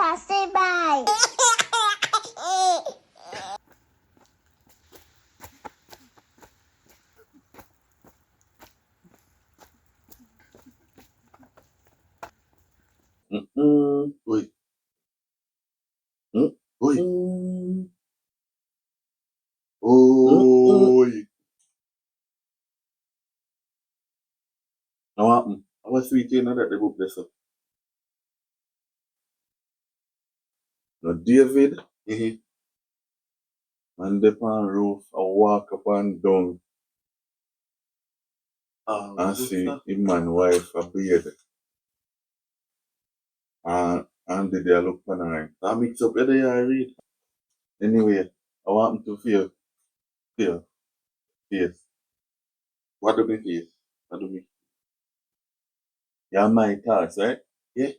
Taffy, bye. Bwoi. Bwoi. Bwoi. Now what happened? I was sweeting that the book this up. Now David, man dip on roof, I walk up and down and see him and wife a bed. And did they look on her. I mix up the day I read. Anyway, I want to feel face. What do me face? What do me? You're my thoughts, right? Yeah.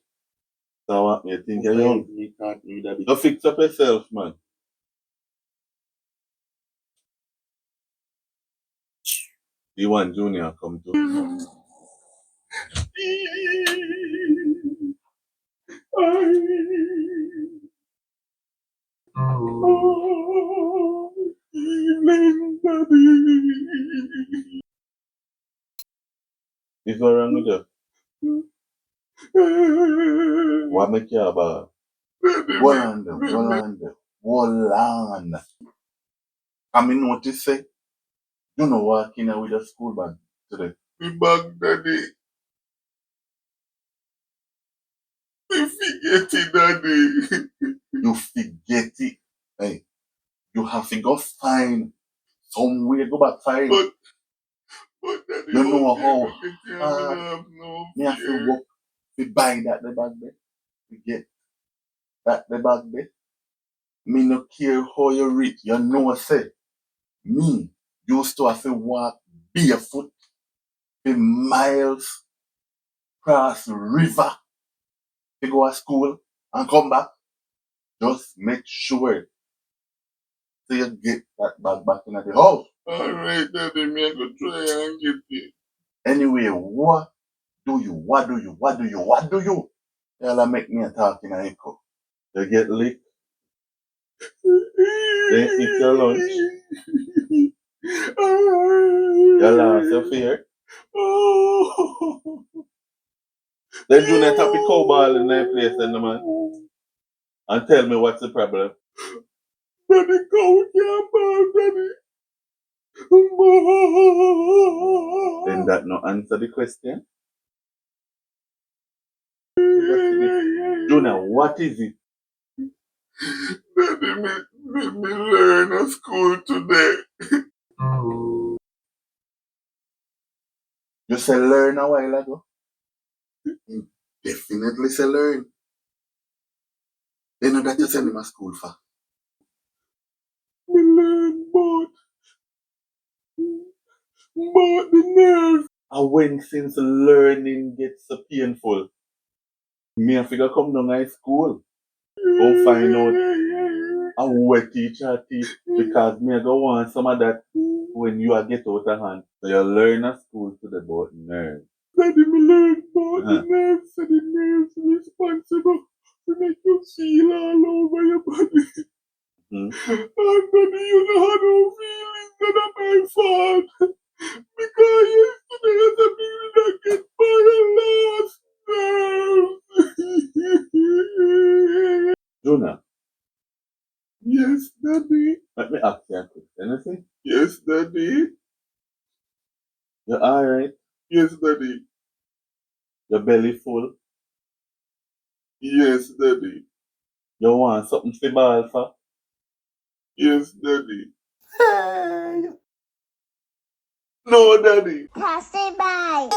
So I want me to think you're young. You fix up yourself, man. You want Junior come to? Is what wrong with you? What make you about? Hold on. I mean, notice say, you know, walking out with a school bag today. The bag, daddy. You forget it, daddy. You forget it. Hey, you have to go find somewhere, go back find. But daddy, you know how hard me have to work to buy that the bag there. To get that the bag there. Me no care how you rich. You know say, me used to have to walk barefoot for miles cross river to go to school and come back. Just make sure so you get that bag back in the house. Alright, daddy, me go try and get it. Anyway, what do you? Y'all make me a talk in a echo. You get licked, then eat your lunch. You laugh, you fear. Then do not have the cowball in that place then, man. And tell me what's the problem. Daddy, cow can't ball, daddy. Then that no answer the question. Jonah, what is it? Daddy, me learn at school today. You say learn a while ago? You definitely say learn. They know that you send him to school for. Me learn, but the nerve. And when since learning gets so painful, me have to come down to school. Go find out a wet teacher teach because me go want some of that when you are get out of hand. So you learn at school to the about nerves. Daddy, me learn about the nerves, so the nerves responsible to make you feel all over your body. And daddy, you don't have no feelings that are my fault. Because yesterday as a baby that get paralyzed nerves. Jonah. Yes, daddy. Let me ask you a question. Anything? Yes, daddy. You alright? Yes, daddy. Your belly full? Yes, daddy. You want something to ball for? Yes, daddy. No, daddy. Taffy, bye.